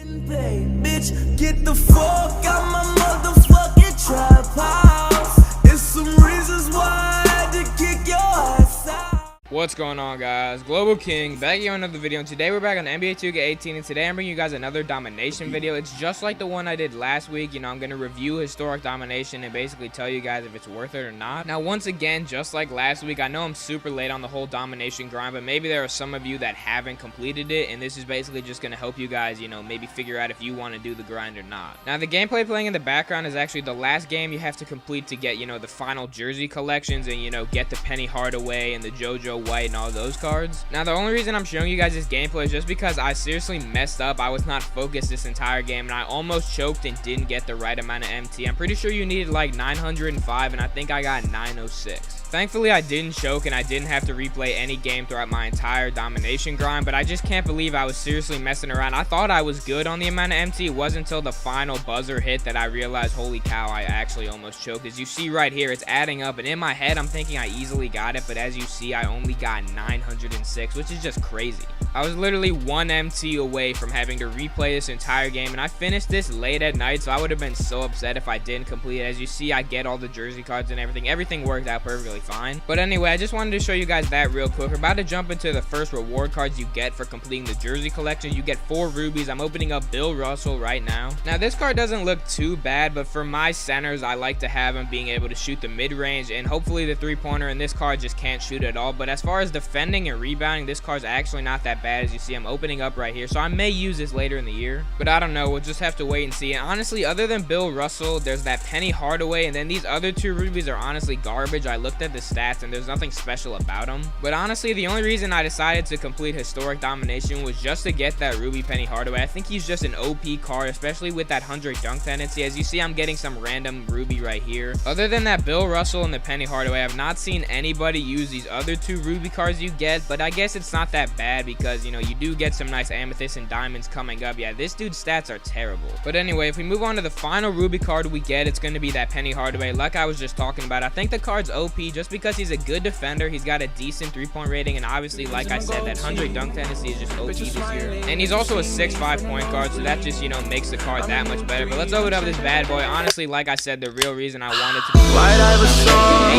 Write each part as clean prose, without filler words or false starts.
Bitch, get the fuck out my motherfucking trap house. There's some reasons why I had to kick your ass out. What's going on, guys? Global King back here on another video, and today we're back on NBA 2K18, and today I'm bringing you guys another Domination video. It's just like the one I did last week. You know, I'm going to review historic Domination and basically tell you guys if it's worth it or not. Now, once again, just like last week, I know I'm super late on the whole Domination grind, but maybe there are some of you that haven't completed it, and this is basically just going to help you guys, you know, maybe figure out if you want to do the grind or not. Now, the gameplay playing in the background is actually the last game you have to complete to get, you know, the final jersey collections and, you know, get the Penny Hardaway and the JoJo White and all those cards. Now, the only reason I'm showing you guys this gameplay is just because I seriously messed up. I was not focused this entire game, and I almost choked and didn't get the right amount of MT. I'm pretty sure you needed like 905, and I think I got 906. Thankfully, I didn't choke, and I didn't have to replay any game throughout my entire Domination grind, but I just can't believe I was seriously messing around. I thought I was good on the amount of MT. It wasn't until the final buzzer hit that I realized, holy cow, I actually almost choked. As you see right here, it's adding up, and in my head, I'm thinking I easily got it, but as you see, I only got 906, which is just crazy. I was literally 1 MT away from having to replay this entire game, and I finished this late at night, so I would have been so upset if I didn't complete it. As you see, I get all the jersey cards and everything. Everything worked out perfectly fine. But anyway, I just wanted to show you guys that real quick. We're about to jump into the first reward cards you get for completing the jersey collection. You get 4 rubies. I'm opening up Bill Russell right now. Now, this card doesn't look too bad, but for my centers, I like to have him being able to shoot the mid-range and hopefully the three-pointer, and this card just can't shoot at all. But as far as defending and rebounding, this card's actually not that bad. As you see, I'm opening up right here, so I may use this later in the year, but I don't know. We'll just have to wait and see. And honestly, other than Bill Russell, there's that Penny Hardaway, and then these other 2 rubies are honestly garbage. I looked at the stats and there's nothing special about them, but honestly, the only reason I decided to complete historic Domination was just to get that Ruby Penny Hardaway. I think he's just an OP card, especially with that 100 dunk tendency. As you see, I'm getting some random Ruby right here. Other than that Bill Russell and the Penny Hardaway, I've not seen anybody use these other 2 Ruby cards you get, but I guess it's not that bad because, you know, you do get some nice amethyst and diamonds coming up. Yeah, this dude's stats are terrible. But anyway, if we move on to the final Ruby card we get, it's going to be that Penny Hardaway. Like I was just talking about, I think the card's OP just because he's a good defender. He's got a decent 3-point rating, and obviously, like I said, that 100 dunk tendency is just OP this year. And he's also a 6'5" point guard, so that just, you know, makes the card that much better. But let's open up this bad boy. Honestly, like I said, the real reason I wanted to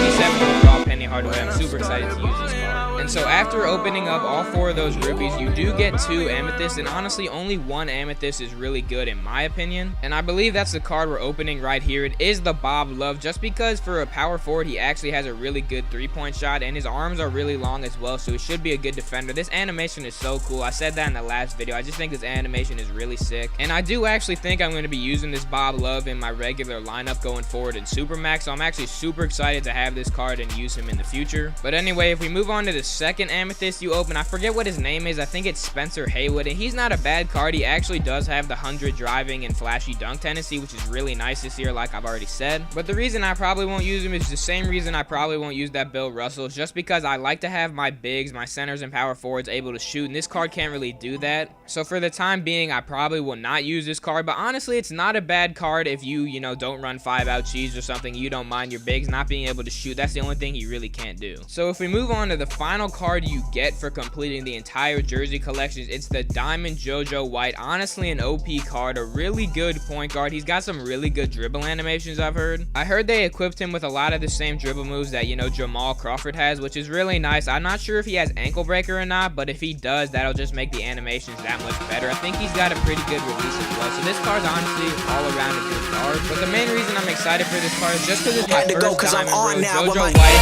87 overall Penny Hardaway. I'm super excited to use this card. And so after opening up all 4 of those rubies, you do get 2 amethysts, and honestly, only 1 amethyst is really good in my opinion. And I believe that's the card we're opening right here. It is the Bob Love, just because for a power forward, he actually has a really good 3-point shot, and his arms are really long as well, so he should be a good defender. This animation is so cool. I said that in the last video. I just think this animation is really sick, and I do actually think I'm going to be using this Bob Love in my regular lineup going forward in Supermax, so I'm actually super excited to have this card and use him in the future. But anyway, if we move on to the second amethyst you open, I forget what his name is. I think it's Spencer Haywood, and he's not a bad card. He actually does have the 100 driving and flashy dunk tendency, which is really nice this year, like I've already said. But the reason I probably won't use him is the same reason I probably won't use that Bill Russell. It's just because I like to have my bigs, my centers, and power forwards able to shoot, and this card can't really do that. So for the time being, I probably will not use this card, but honestly, it's not a bad card if you know, don't run 5-out cheese or something. You don't mind your bigs not being able to shoot. That's the only thing he really can't do. So if we move on to the final card you get for completing the entire jersey collections, it's the Diamond JoJo White. Honestly, an OP card, a really good point guard. He's got some really good dribble animations, I've heard. I heard they equipped him with a lot of the same dribble moves that, you know, Jamal Crawford has, which is really nice. I'm not sure if he has ankle breaker or not, but if he does, that'll just make the animations that much better. I think he's got a pretty good release as well. So this card's honestly all around a good card. But the main reason I'm excited for this card is just because it's my first diamond, bro. JoJo White,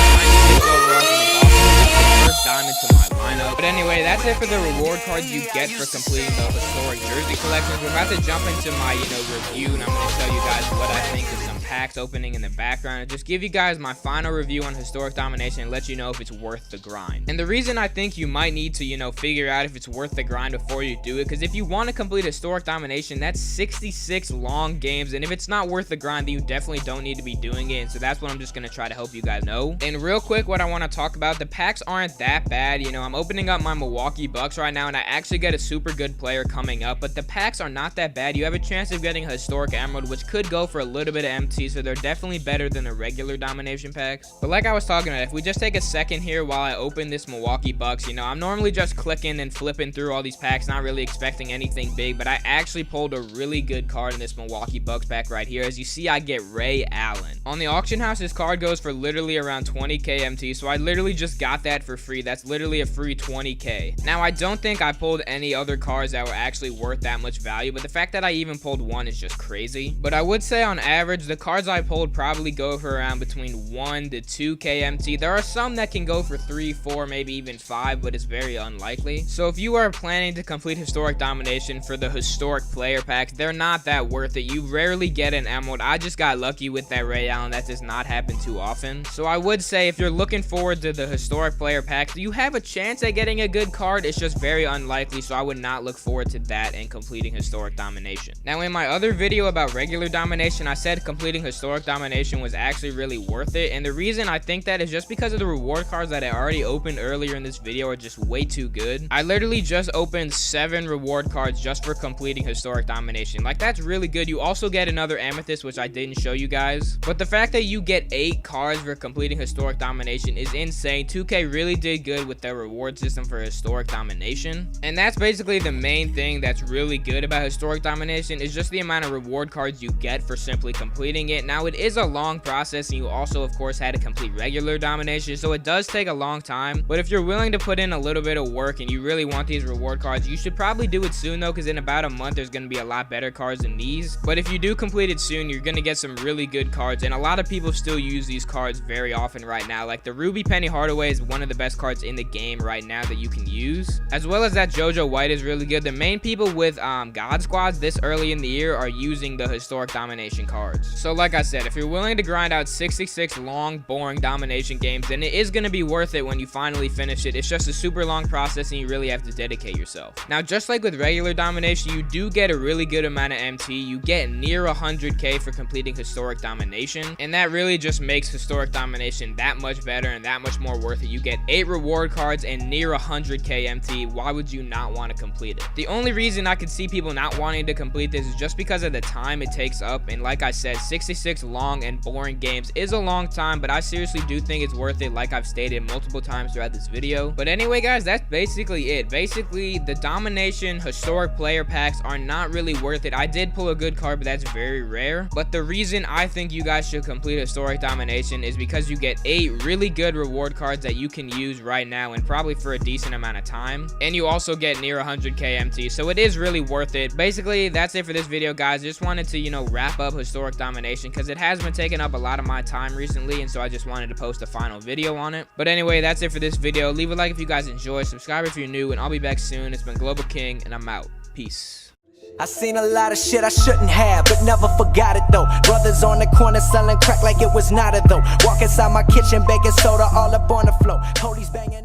96 overall from the Boston. First diamond to my lineup. But anyway, that's it for the reward cards you get for completing the historic jersey collections. We're about to jump into my, you know, review, and I'm going to tell you guys what I think of some packs opening in the background, and just give you guys my final review on historic domination and let you know if it's worth the grind. And the reason I think you might need to, you know, figure out if it's worth the grind before you do it, because if you want to complete historic domination, that's 66 long games, and if it's not worth the grind, then you definitely don't need to be doing it. And so that's what I'm just going to try to help you guys know. And real quick, what I want to talk about, the packs aren't that bad. You know, I'm opening up my Milwaukee Bucks right now, and I actually get a super good player coming up, but the packs are not that bad. You have a chance of getting a historic emerald, which could go for a little bit of MT MT, so they're definitely better than the regular Domination packs. But like I was talking about, if we just take a second here while I open this Milwaukee Bucks, you know, I'm normally just clicking and flipping through all these packs, not really expecting anything big, but I actually pulled a really good card in this Milwaukee Bucks pack right here. As you see, I get Ray Allen. On the auction house, this card goes for literally around 20k MT, so I literally just got that for free. That's literally a free 20k. Now, I don't think I pulled any other cards that were actually worth that much value, but the fact that I even pulled one is just crazy. But I would say on average, the cards I pulled probably go for around between 1 to 2k MT. There are some that can go for 3, 4, maybe even 5, but it's very unlikely. So if you are planning to complete Historic Domination for the historic player packs, they're not that worth it. You rarely get an emerald. I just got lucky with that Ray Allen. That does not happen too often. So I would say if you're looking forward to the historic player packs, you have a chance at getting a good card. It's just very unlikely, so I would not look forward to that and completing Historic Domination. Now, in my other video about regular Domination, I said completing Historic Domination was actually really worth it, and the reason I think that is just because of the reward cards that I already opened earlier in this video are just way too good. I literally just opened 7 reward cards just for completing Historic Domination. Like, that's really good. You also get another Amethyst, which I didn't show you guys, but the fact that you get 8 cards for completing Historic Domination is insane. 2K really did good with their reward system for Historic Domination, and that's basically the main thing that's really good about Historic Domination is just the amount of reward cards you get for simply completing it. Now, it is a long process, and you also of course had to complete regular Domination, so it does take a long time, but if you're willing to put in a little bit of work and you really want these reward cards, you should probably do it soon though, because in about a month there's going to be a lot better cards than these. But if you do complete it soon, you're going to get some really good cards, and a lot of people still use these cards very often right now. Like the Ruby Penny Hardaway is one of the best cards in the game right now that you can use, as well as that JoJo White is really good. The main people with God Squads this early in the year are using the Historic Domination cards. So like I said, if you're willing to grind out 66 long, boring Domination games, then it is going to be worth it when you finally finish it. It's just a super long process, and you really have to dedicate yourself. Now, just like with regular Domination, you do get a really good amount of MT. You get near 100k for completing Historic Domination, and that really just makes Historic Domination that much better and that much more worth it. You get 8 reward cards and near 100k MT. Why would you not want to complete it? The only reason I could see people not wanting to complete this is just because of the time it takes up, and like I said, 66 long and boring games is a long time, but I seriously do think it's worth it, like I've stated multiple times throughout this video. But anyway guys, that's basically it. Basically, the Domination historic player packs are not really worth it. I did pull a good card, but that's very rare. But the reason I think you guys should complete Historic Domination is because you get 8 really good reward cards that you can use right now and probably for a decent amount of time, and you also get near 100k MT, so it is really worth it. Basically, that's it for this video guys. Just wanted to, you know, wrap up Historic Domination because it has been taking up a lot of my time recently, and so I just wanted to post a final video on it. But anyway, that's it for this video. Leave a like if you guys enjoyed, subscribe if you're new, and I'll be back soon. It's been Global King, and I'm out. Peace. I seen a lot of shit I shouldn't have, but never forgot it though. Brothers on the corner selling crack like it was not a though. Walk inside my kitchen, baking soda all up on the floor. Police banging.